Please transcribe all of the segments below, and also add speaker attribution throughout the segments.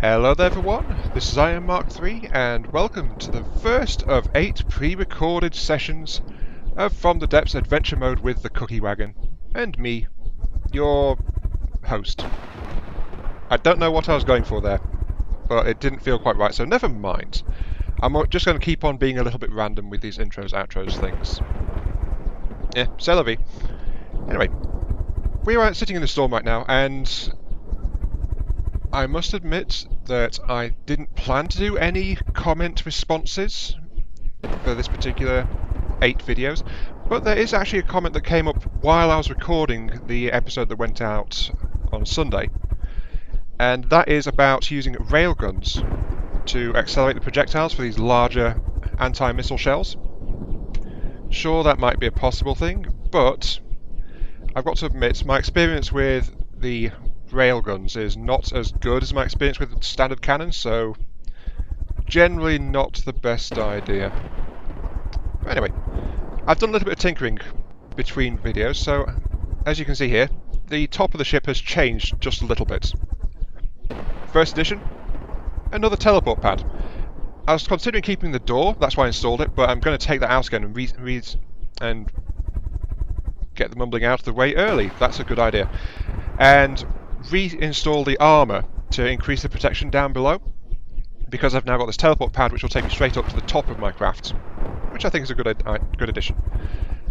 Speaker 1: Hello there everyone, this is Iron Mark 3 and welcome to the first of 8 pre-recorded sessions of From the Depths Adventure Mode with the Cookie Wagon, and me, your host. I don't know what I was going for there, but it didn't feel quite right, so never mind. I'm just going to keep on being a little bit random with these intros, outros things. Yeah, c'est la vie. Anyway, we are sitting in the storm right now, and I must admit that I didn't plan to do any comment responses for this particular 8 videos, but there is actually a comment that came up while I was recording the episode that went out on Sunday, and that is about using railguns to accelerate the projectiles for these larger anti-missile shells. Sure, that might be a possible thing, but I've got to admit my experience with the railguns is not as good as my experience with standard cannons, so generally not the best idea. Anyway, I've done a little bit of tinkering between videos, so as you can see here, the top of the ship has changed just a little bit. First edition, another teleport pad. I was considering keeping the door, that's why I installed it, but I'm going to take that out again and get the mumbling out of the way early. That's a good idea. And reinstall the armour to increase the protection down below, because I've now got this teleport pad which will take me straight up to the top of my craft, which I think is a good addition.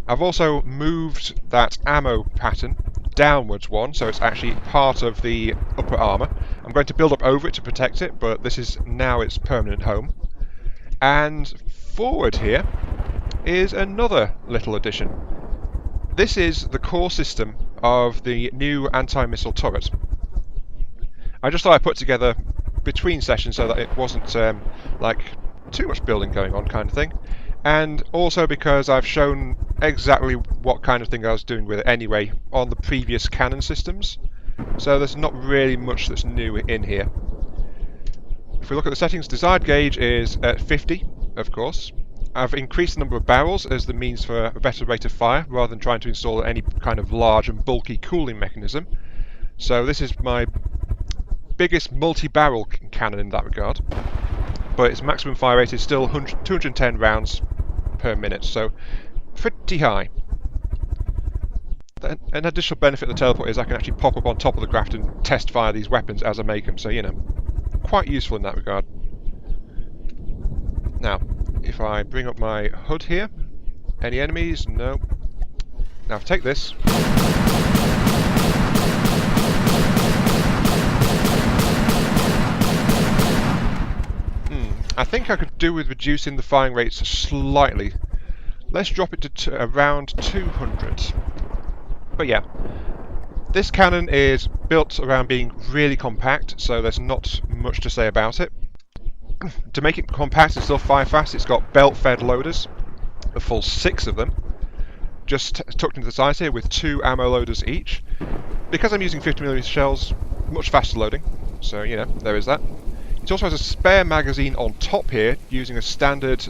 Speaker 1: I've also moved that ammo pattern downwards one, so it's actually part of the upper armour. I'm going to build up over it to protect it, but this is now its permanent home. And forward here is another little addition. This is the core system of the new anti-missile turret. I just thought I'd put together between sessions so that it wasn't like too much building going on kind of thing, and also because I've shown exactly what kind of thing I was doing with it anyway on the previous cannon systems, so there's not really much that's new in here. If we look at the settings, desired gauge is at 50, of course. I've increased the number of barrels as the means for a better rate of fire, rather than trying to install any kind of large and bulky cooling mechanism. So this is my biggest multi-barrel cannon in that regard, but its maximum fire rate is still 210 rounds per minute, so pretty high. An additional benefit of the teleport is I can actually pop up on top of the craft and test fire these weapons as I make them, so you know, quite useful in that regard. Now, if I bring up my HUD here, any enemies? No. Now if I take this, I think I could do with reducing the firing rates slightly. Let's drop it to around 200. But yeah, this cannon is built around being really compact, so there's not much to say about it. To make it compact and still fire fast, it's got belt-fed loaders, a full 6 of them, just tucked into the sides here with 2 ammo loaders each. Because I'm using 50mm shells, much faster loading, so you know, there is that. It also has a spare magazine on top here, using a standard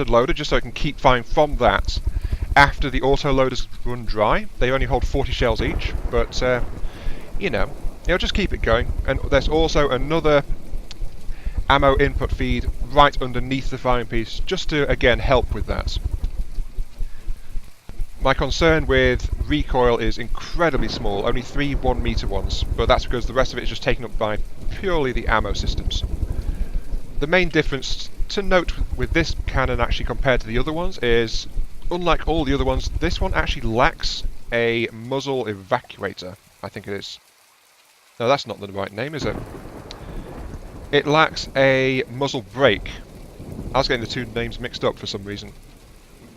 Speaker 1: loader, just so it can keep firing from that after the auto loaders run dry. They only hold 40 shells each, but you know, it'll just keep it going. And there's also another ammo input feed right underneath the firing piece, just to again help with that. My concern with recoil is incredibly small, only 3 1-meter ones, but that's because the rest of it is just taken up by purely the ammo systems. The main difference to note with this cannon actually compared to the other ones is, unlike all the other ones, this one actually lacks a muzzle evacuator, I think it is. No, that's not the right name, is it? It lacks a muzzle brake. I was getting the two names mixed up for some reason.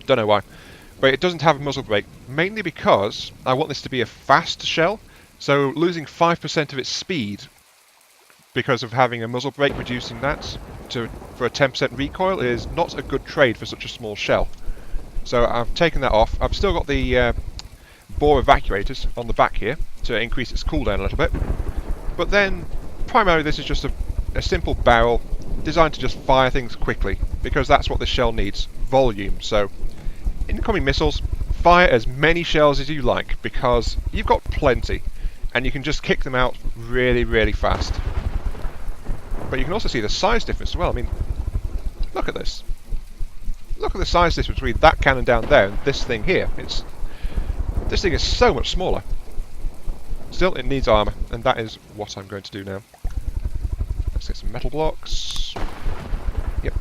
Speaker 1: Don't know why. But it doesn't have a muzzle brake, mainly because I want this to be a fast shell, so losing 5% of its speed because of having a muzzle brake, reducing that for a 10% recoil is not a good trade for such a small shell. So I've taken that off. I've still got the bore evacuators on the back here to increase its cooldown a little bit. But then, primarily this is just a simple barrel designed to just fire things quickly, because that's what this shell needs, volume. So incoming missiles, fire as many shells as you like, because you've got plenty, and you can just kick them out really, really fast. But you can also see the size difference as well. I mean, look at this. Look at the size difference between that cannon down there and this thing here. This thing is so much smaller. Still, it needs armour, and that is what I'm going to do now. Let's get some metal blocks. Yep.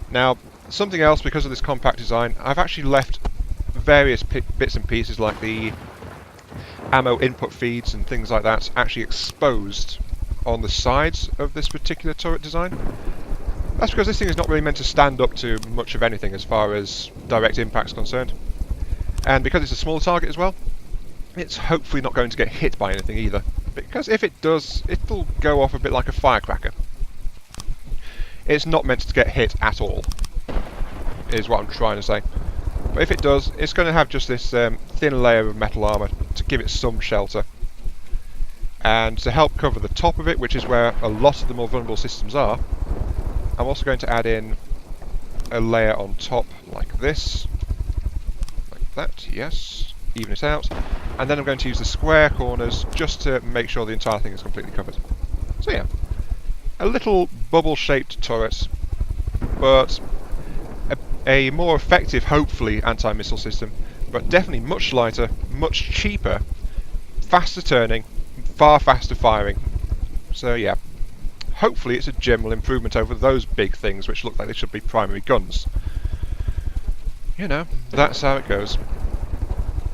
Speaker 1: Now, something else, because of this compact design, I've actually left various bits and pieces like the ammo input feeds and things like that actually exposed on the sides of this particular turret design. That's because this thing is not really meant to stand up to much of anything as far as direct impact is concerned. And because it's a smaller target as well, it's hopefully not going to get hit by anything either. Because if it does, it'll go off a bit like a firecracker. It's not meant to get hit at all, is what I'm trying to say. But if it does, it's going to have just this thin layer of metal armour to give it some shelter. And to help cover the top of it, which is where a lot of the more vulnerable systems are, I'm also going to add in a layer on top like this. Like that, yes. Even it out. And then I'm going to use the square corners just to make sure the entire thing is completely covered. So yeah, a little bubble-shaped turret, but a more effective, hopefully, anti-missile system, but definitely much lighter, much cheaper, faster turning, far faster firing. So yeah, hopefully it's a general improvement over those big things which look like they should be primary guns. You know, that's how it goes.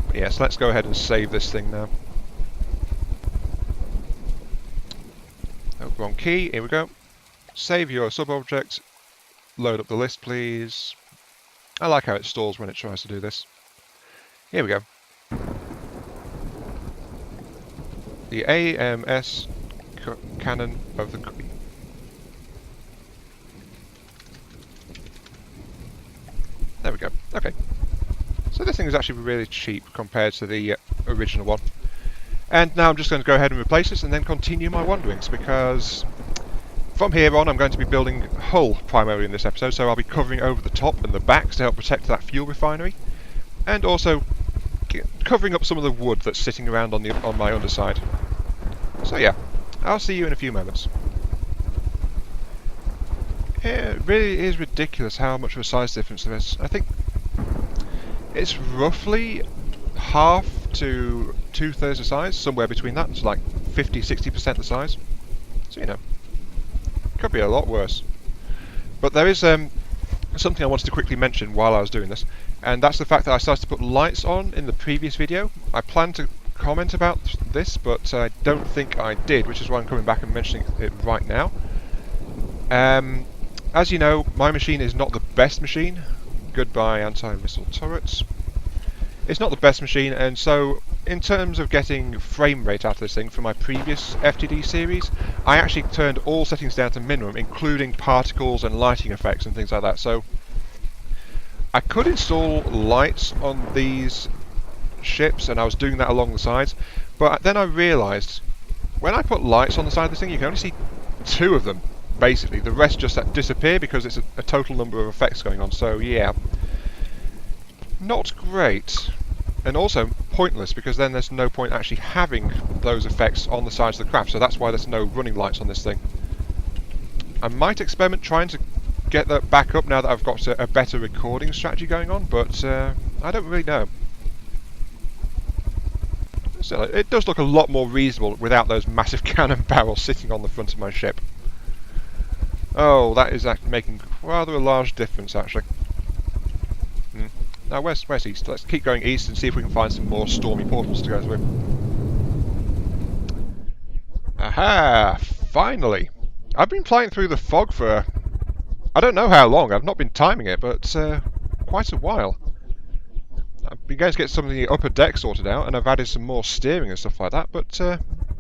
Speaker 1: But yes, let's go ahead and save this thing now. Oh, wrong key, here we go. Save your sub-object. Load up the list, please. I like how it stalls when it tries to do this. Here we go. The AMS cannon of the cookie. There we go. Okay. So this thing is actually really cheap compared to the original one. And now I'm just going to go ahead and replace this and then continue my wanderings, because from here on I'm going to be building hull primarily in this episode, so I'll be covering over the top and the backs to help protect that fuel refinery, and also covering up some of the wood that's sitting around on my underside. So yeah, I'll see you in a few moments. Yeah, it really is ridiculous how much of a size difference there is. I think it's roughly half to 2/3 the size, somewhere between that. It's like 50-60% the size. So you know, could be a lot worse. But there is something I wanted to quickly mention while I was doing this, and that's the fact that I started to put lights on in the previous video. I planned to comment about this, but I don't think I did, which is why I'm coming back and mentioning it right now. As you know, my machine is not the best machine. Goodbye anti-missile turrets. It's not the best machine, and so in terms of getting frame rate out of this thing from my previous FTD series, I actually turned all settings down to minimum, including particles and lighting effects and things like that. So I could install lights on these ships, and I was doing that along the sides, but then I realised when I put lights on the side of this thing, you can only see 2 of them, basically. The rest just disappear because it's a total number of effects going on. So yeah, not great. And also pointless, because then there's no point actually having those effects on the sides of the craft, so that's why there's no running lights on this thing. I might experiment trying to get that back up now that I've got a better recording strategy going on, but I don't really know. Still, it does look a lot more reasonable without those massive cannon barrels sitting on the front of my ship. Oh, that is actually making rather a large difference, actually. Now, where's east? Let's keep going east and see if we can find some more stormy portals to go through. Aha! Finally! I've been flying through the fog for I don't know how long. I've not been timing it, but quite a while. I've been going to get some of the upper deck sorted out, and I've added some more steering and stuff like that, but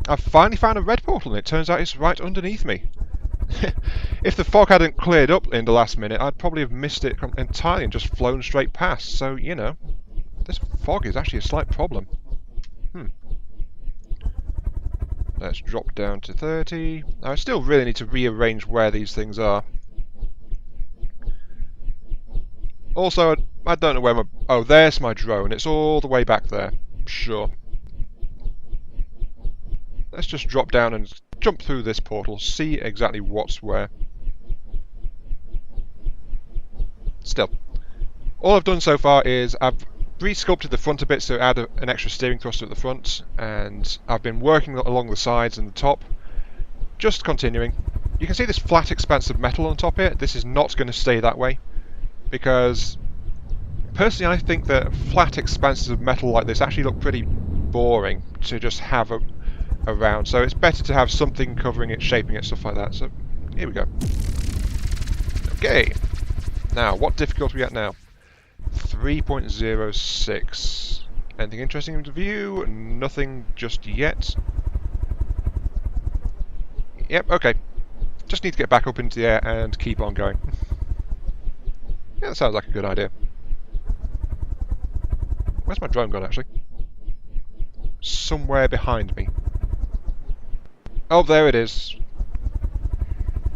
Speaker 1: I've finally found a red portal, and it turns out it's right underneath me. If the fog hadn't cleared up in the last minute, I'd probably have missed it entirely and just flown straight past. So, you know, this fog is actually a slight problem. Let's drop down to 30. I still really need to rearrange where these things are. Also, I don't know where my... Oh, there's my drone. It's all the way back there. Sure. Let's just drop down and jump through this portal, see exactly what's where. Still, all I've done so far is I've re-sculpted the front a bit to add an extra steering thruster at the front, and I've been working along the sides and the top, just continuing. You can see this flat expanse of metal on top here. This is not going to stay that way, because personally I think that flat expanses of metal like this actually look pretty boring to just have around, so it's better to have something covering it, shaping it, stuff like that. So here we go. Okay, now what difficulty we at now? 3.06. Anything interesting in view? Nothing just yet. Yep, okay. Just need to get back up into the air and keep on going. Yeah, that sounds like a good idea. Where's my drone gone, actually? Somewhere behind me. Oh, there it is.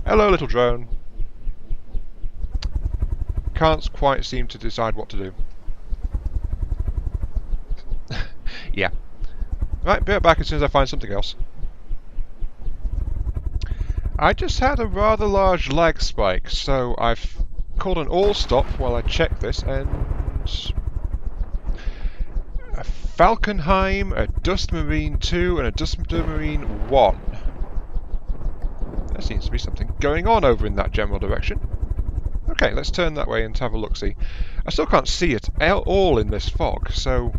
Speaker 1: Hello, little drone. Can't quite seem to decide what to do. Yeah. Right, be right back as soon as I find something else. I just had a rather large lag spike, so I've called an all stop while I check this, and a Falkenheim, a Dust Marine 2, and a Dust Marine 1. There seems to be something going on over in that general direction. Okay, let's turn that way and have a look-see. I still can't see it at all in this fog, so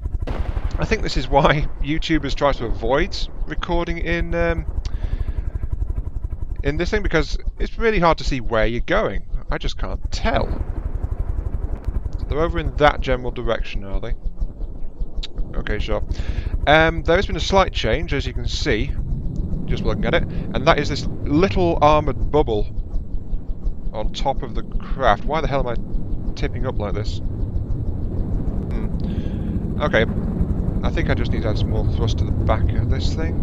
Speaker 1: I think this is why YouTubers try to avoid recording in this thing, because it's really hard to see where you're going. I just can't tell. They're over in that general direction, are they? Okay, sure. There's been a slight change, as you can see, just looking at it, and that is this little armoured bubble on top of the craft. Why the hell am I tipping up like this? Okay, I think I just need to add some more thrust to the back of this thing.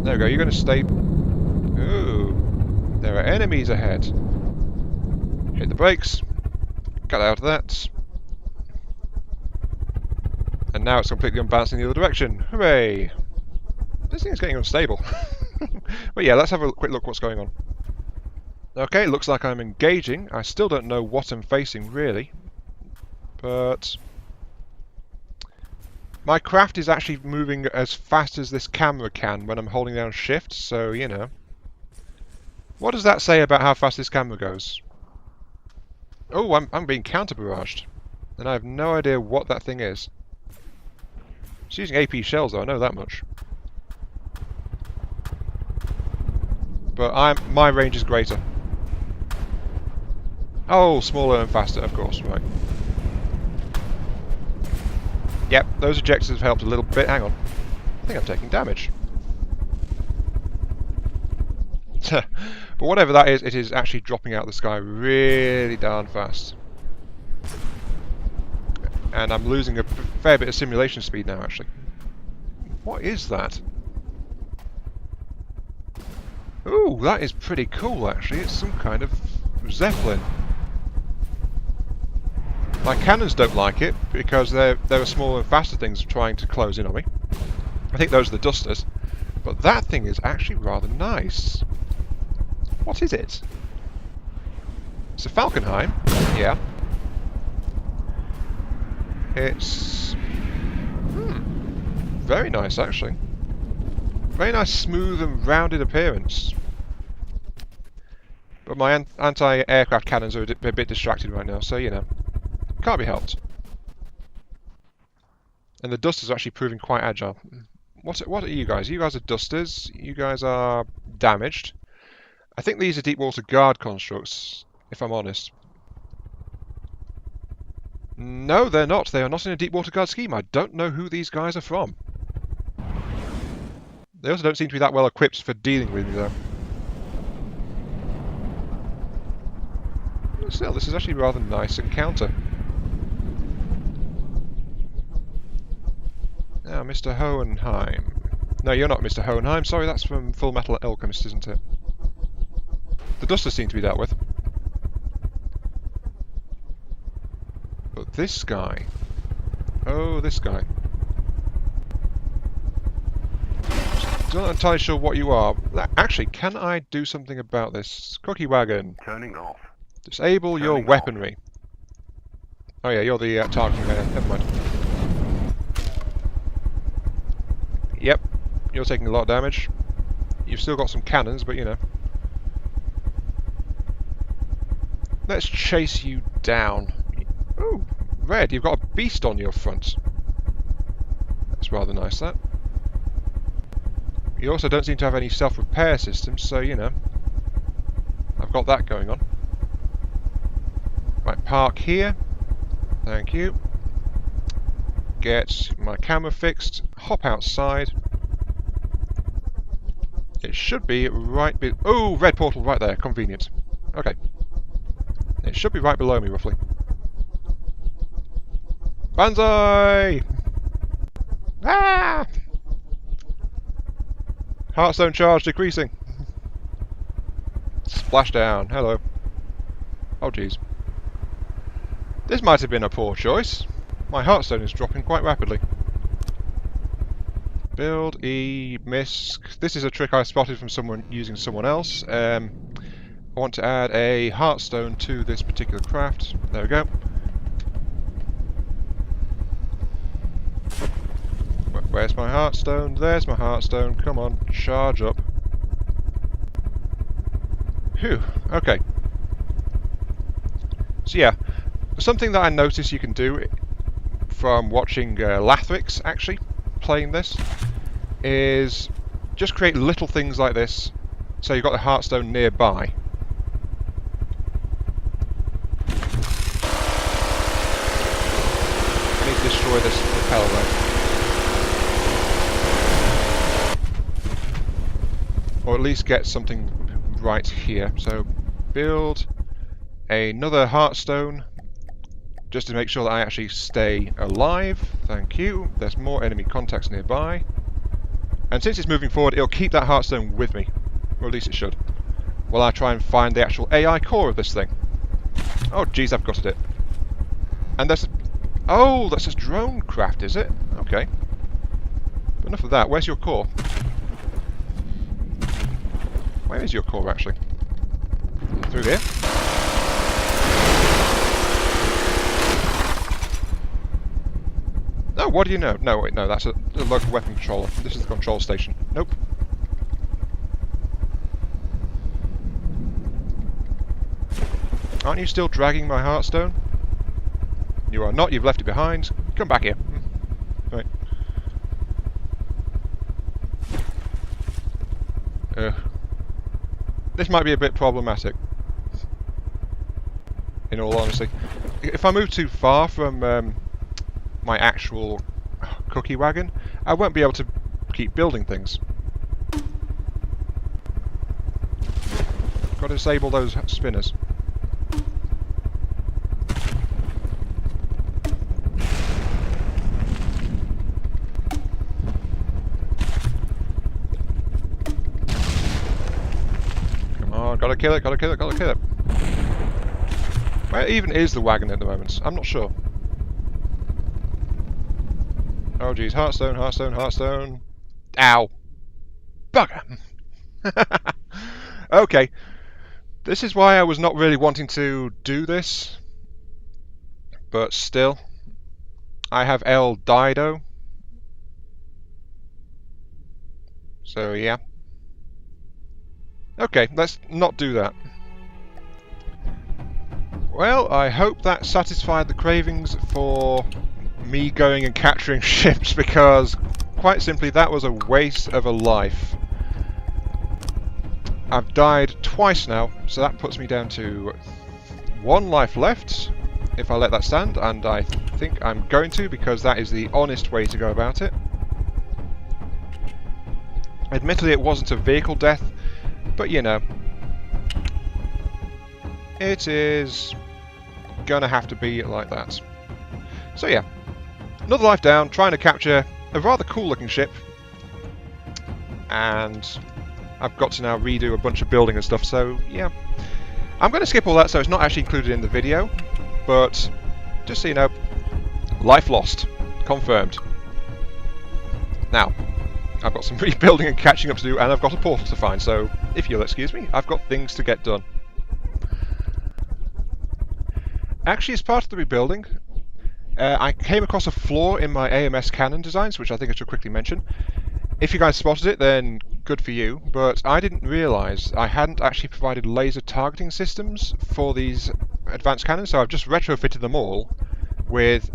Speaker 1: There we go, you're going to stay... Ooh, there are enemies ahead. Hit the brakes. Get out of that. And now it's completely unbalanced in the other direction. Hooray! This thing is getting unstable. But yeah, let's have a quick look what's going on. Okay, looks like I'm engaging. I still don't know what I'm facing, really. But my craft is actually moving as fast as this camera can when I'm holding down shift, so, you know. What does that say about how fast this camera goes? Oh, I'm being counter-barraged. And I have no idea what that thing is. It's using AP shells, though, I know that much. But my range is greater. Oh, smaller and faster, of course, right. Yep, those ejectors have helped a little bit. Hang on. I think I'm taking damage. But whatever that is, it is actually dropping out of the sky really darn fast. And I'm losing a fair bit of simulation speed now, actually. What is that? Ooh, that is pretty cool, actually. It's some kind of Zeppelin. My cannons don't like it, because there are smaller and faster things trying to close in on me. I think those are the Dusters. But that thing is actually rather nice. What is it? It's a Falkenheim. Yeah. It's... very nice, actually. Very nice, smooth and rounded appearance. But my anti-aircraft cannons are a bit distracted right now, so, you know. Can't be helped. And the Dusters are actually proving quite agile. What are you guys? You guys are Dusters. You guys are damaged. I think these are deep water guard constructs, if I'm honest. No, they're not. They are not in a deep water guard scheme. I don't know who these guys are from. They also don't seem to be that well equipped for dealing with me, though. Still, this is actually a rather nice encounter. Now, Mr. Hohenheim. No, you're not Mr. Hohenheim. Sorry, that's from Full Metal Alchemist, isn't it? The Dusters seem to be dealt with. But this guy... Oh, this guy. Still not entirely sure what you are. Actually, can I do something about this? Cookie wagon.
Speaker 2: Turning off.
Speaker 1: Disable your
Speaker 2: Turning
Speaker 1: weaponry. Oh yeah, you're the targeting guy. Never mind. Yep, you're taking a lot of damage. You've still got some cannons, but you know. Let's chase you down. Ooh, red, you've got a beast on your front. That's rather nice, that. You also don't seem to have any self-repair systems, so, you know, I've got that going on. Right, park here. Thank you. Get my camera fixed. Hop outside. It should be right oh, red portal right there. Convenient. Okay. It should be right below me, roughly. Banzai! Ah! Heartstone charge decreasing. Splashdown. Hello. Oh, jeez. This might have been a poor choice. My Heartstone is dropping quite rapidly. Build E misc. This is a trick I spotted from someone using someone else. I want to add a Heartstone to this particular craft. There we go. Where's my Heartstone? There's my Heartstone. Come on, charge up. Phew, okay. So yeah, something that I noticed you can do from watching Lathrix actually playing this is just create little things like this so you've got the Heartstone nearby. I need to destroy this propeller though. Or at least get something right here. So build another Heartstone just to make sure that I actually stay alive. Thank you. There's more enemy contacts nearby. And since it's moving forward, it'll keep that Heartstone with me. Or at least it should. While I try and find the actual AI core of this thing. Oh jeez, I've got it. And there's... Oh, that's a drone craft, is it? Okay. But enough of that. Where's your core? Where is your core, actually? Through here? No, what do you know? No, wait, no, that's a local weapon controller. This is the control station. Nope. Aren't you still dragging my Heartstone? You are not, you've left it behind. Come back here. Right. This might be a bit problematic, in all honesty. If I move too far from my actual cookie wagon, I won't be able to keep building things. Got to disable those spinners. Gotta kill it, gotta kill it, gotta kill it. Where even is the wagon at the moment? I'm not sure. Oh geez, Heartstone, Heartstone, Heartstone. Ow! Bugger! Okay. This is why I was not really wanting to do this. But still. I have El Dido. So yeah. Okay, let's not do that. Well, I hope that satisfied the cravings for me going and capturing ships, because quite simply that was a waste of a life. I've died twice now, so that puts me down to 1 life left, if I let that stand, and I think I'm going to, because that is the honest way to go about it. Admittedly, it wasn't a vehicle death, but you know, it is gonna have to be like that. So yeah, another life down, trying to capture a rather cool looking ship, and I've got to now redo a bunch of building and stuff, so yeah. I'm going to skip all that, so it's not actually included in the video, but just so you know, life lost. Confirmed. Now, I've got some rebuilding and catching up to do, and I've got a portal to find, so if you'll excuse me, I've got things to get done. Actually, as part of the rebuilding, I came across a flaw in my AMS cannon designs, which I think I should quickly mention. If you guys spotted it, then good for you, but I didn't realise I hadn't actually provided laser targeting systems for these advanced cannons, so I've just retrofitted them all with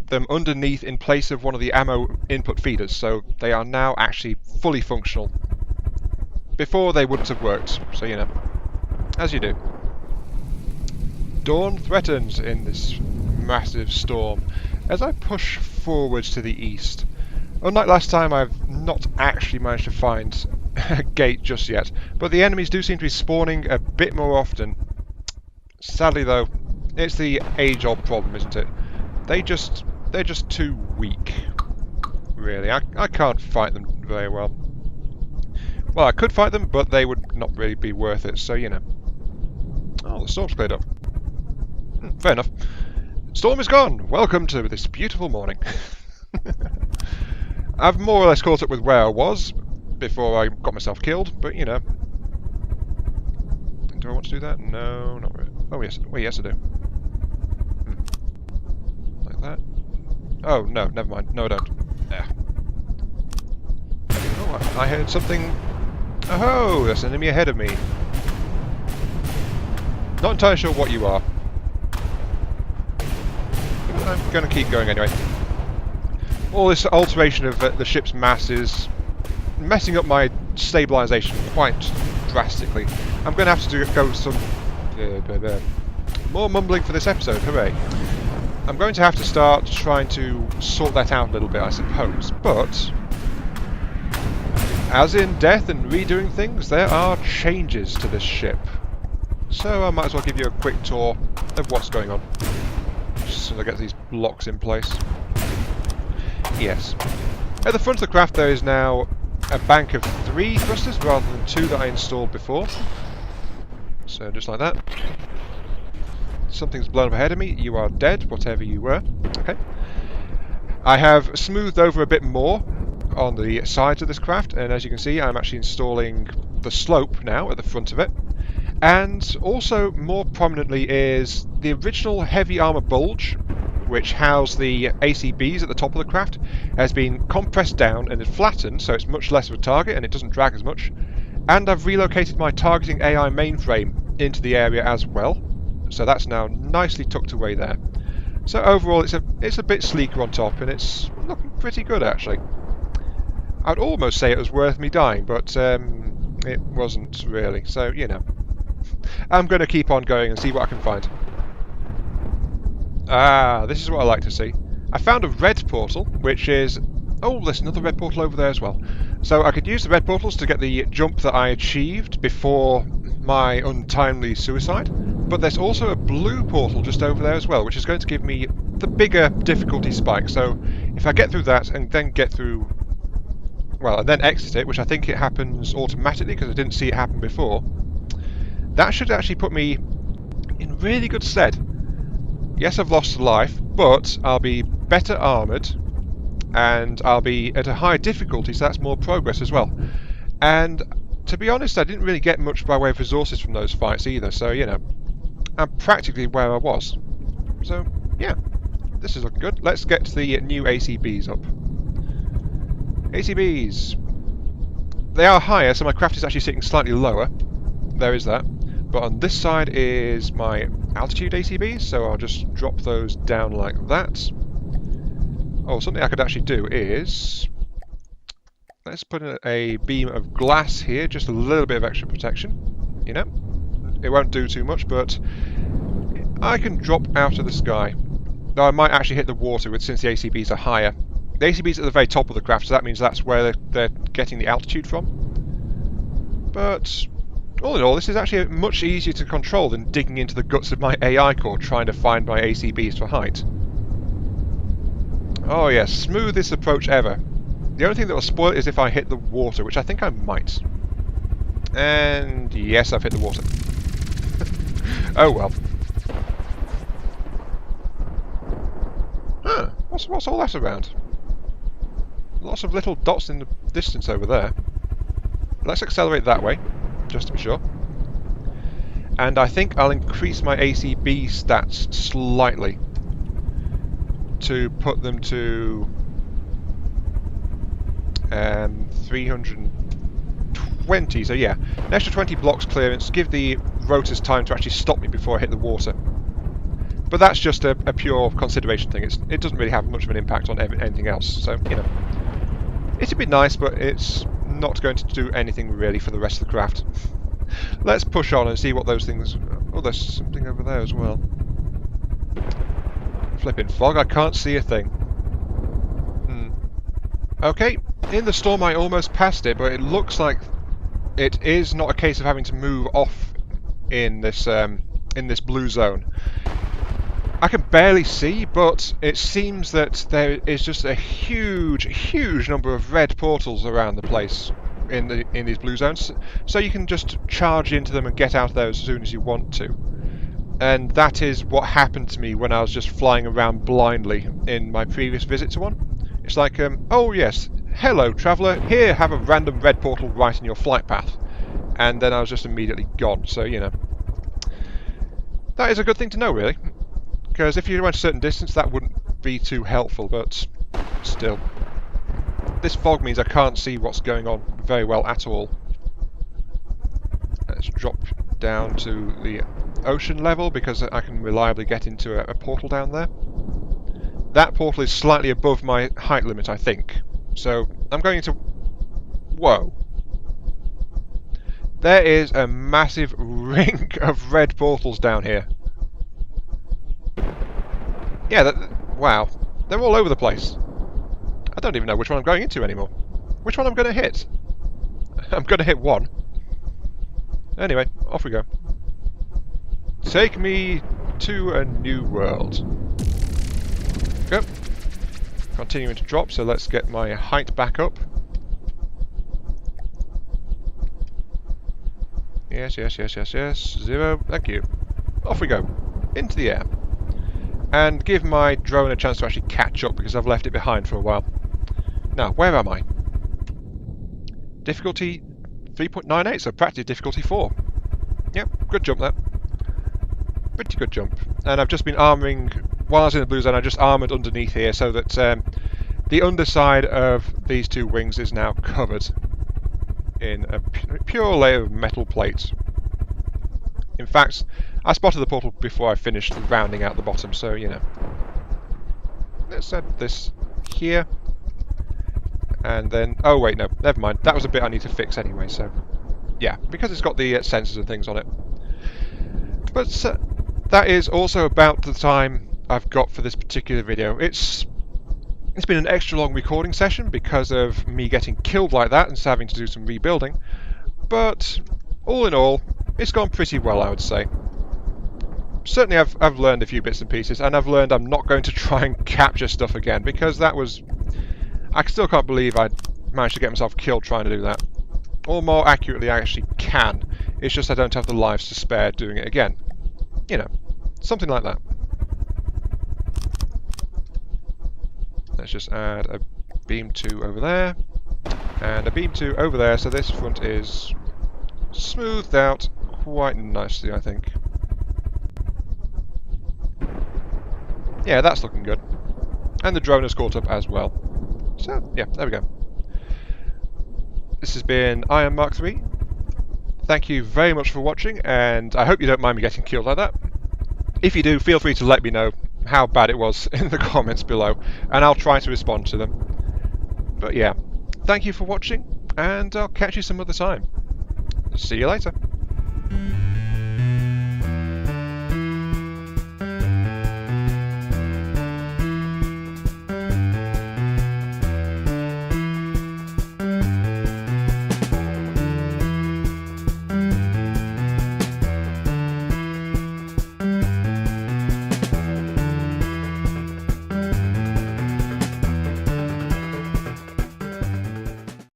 Speaker 1: them underneath in place of one of the ammo input feeders, so they are now actually fully functional. Before they wouldn't have worked, so you know, as you do. Dawn threatens in this massive storm as I push forwards to the east. Unlike last time, I've not actually managed to find a gate just yet, but the enemies do seem to be spawning a bit more often. Sadly though, it's the age-old problem, isn't it? They're just too weak, really. I can't fight them very well. Well, I could fight them, but they would not really be worth it, so you know. Oh, the storm's cleared up. Fair enough. Storm is gone! Welcome to this beautiful morning. I've more or less caught up with where I was before I got myself killed, but you know. Do I want to do that? No, not really. Oh yes, wait, yes I do. Like that. Oh no, never mind. No, I don't. Yeah. Oh, I heard something. Oh, there's an enemy ahead of me. Not entirely sure what you are. But I'm going to keep going anyway. All this alteration of the ship's mass is messing up my stabilisation quite drastically. I'm going to have to go some more mumbling for this episode, hooray. I'm going to have to start trying to sort that out a little bit, I suppose, but as in death and redoing things, there are changes to this ship. So I might as well give you a quick tour of what's going on, just so I get these blocks in place. Yes. At the front of the craft there is now a bank of 3 thrusters rather than 2 that I installed before. So just like that. Something's blown up ahead of me. You are dead, whatever you were. Okay. I have smoothed over a bit more on the sides of this craft, and as you can see I'm actually installing the slope now at the front of it. And also more prominently is the original heavy armour bulge, which housed the ACBs at the top of the craft, has been compressed down and is flattened so it's much less of a target and it doesn't drag as much. And I've relocated my targeting AI mainframe into the area as well, so that's now nicely tucked away there. So overall it's a bit sleeker on top and it's looking pretty good actually. I'd almost say it was worth me dying, but it wasn't really, so you know. I'm going to keep on going and see what I can find. Ah, this is what I like to see. I found a red portal, which is... Oh, there's another red portal over there as well. So I could use the red portals to get the jump that I achieved before my untimely suicide. But there's also a blue portal just over there as well, which is going to give me the bigger difficulty spike. So if I get through that and then get through... Well, and then exit it, which I think it happens automatically because I didn't see it happen before. That should actually put me in really good stead. Yes, I've lost a life, but I'll be better armoured, and I'll be at a higher difficulty, so that's more progress as well. And to be honest, I didn't really get much by way of resources from those fights either, so, you know, I'm practically where I was. So, yeah, this is looking good. Let's get the new ACBs up. ACBs. They are higher, so my craft is actually sitting slightly lower. There is that. But on this side is my altitude ACBs, so I'll just drop those down like that. Oh, something I could actually do is... Let's put in a beam of glass here, just a little bit of extra protection. You know, it won't do too much, but I can drop out of the sky. Though I might actually hit the water since the ACBs are higher. The ACBs are at the very top of the craft, so that means that's where they're getting the altitude from. But... all in all, this is actually much easier to control than digging into the guts of my AI core trying to find my ACBs for height. Oh yes, smoothest approach ever. The only thing that will spoil it is if I hit the water, which I think I might. And yes, I've hit the water. Oh well. Huh, what's all that around? Lots of little dots in the distance over there. Let's accelerate that way, just to be sure. And I think I'll increase my ACB stats slightly to put them to 320. So yeah, an extra 20 blocks clearance, give the rotors time to actually stop me before I hit the water. But that's just a pure consideration thing. It doesn't really have much of an impact on anything else. So, you know, it'd be nice, but it's not going to do anything really for the rest of the craft. Let's push on and see what those things... Oh, there's something over there as well. Flipping fog, I can't see a thing. Okay, in the storm I almost passed it, but it looks like it is not a case of having to move off in this blue zone. I can barely see, but it seems that there is just a huge number of red portals around the place in these blue zones, so you can just charge into them and get out of there as soon as you want to. And that is what happened to me when I was just flying around blindly in my previous visit to one. It's like, oh yes, hello traveller, here, have a random red portal right in your flight path. And then I was just immediately gone, so you know. That is a good thing to know, really. Because if you went a certain distance, that wouldn't be too helpful, but still. This fog means I can't see what's going on very well at all. Let's drop down to the ocean level, because I can reliably get into a portal down there. That portal is slightly above my height limit, I think. So, I'm going to... Whoa. There is a massive ring of red portals down here. Yeah, wow. They're all over the place. I don't even know which one I'm going into anymore. Which one I'm going to hit? I'm going to hit one. Anyway, off we go. Take me to a new world. Go. Continuing to drop, so let's get my height back up. Yes. 0. Thank you. Off we go. Into the air. And give my drone a chance to actually catch up, because I've left it behind for a while. Now, where am I? Difficulty 3.98, so practically difficulty 4. Yep, good jump there. Pretty good jump. And I've just been armouring, while I was in the blue zone, I just armoured underneath here so that the underside of these two wings is now covered in a pure layer of metal plate. In fact, I spotted the portal before I finished rounding out the bottom, so, you know. Let's add this here. And then... Oh, wait, no. Never mind. That was a bit I need to fix anyway, so... Yeah, because it's got the sensors and things on it. But that is also about the time I've got for this particular video. It's been an extra long recording session because of me getting killed like that and so having to do some rebuilding. But, all in all, it's gone pretty well, I would say. Certainly I've learned a few bits and pieces, and I've learned I'm not going to try and capture stuff again, because that was... I still can't believe I managed to get myself killed trying to do that. Or more accurately, I actually can. It's just I don't have the lives to spare doing it again. You know, something like that. Let's just add a beam 2 over there, and a beam 2 over there, so this front is smoothed out quite nicely, I think. Yeah, that's looking good. And the drone has caught up as well. So, yeah, there we go. This has been Iron Mark 3. Thank you very much for watching, and I hope you don't mind me getting killed like that. If you do, feel free to let me know how bad it was in the comments below, and I'll try to respond to them. But yeah, thank you for watching, and I'll catch you some other time. See you later.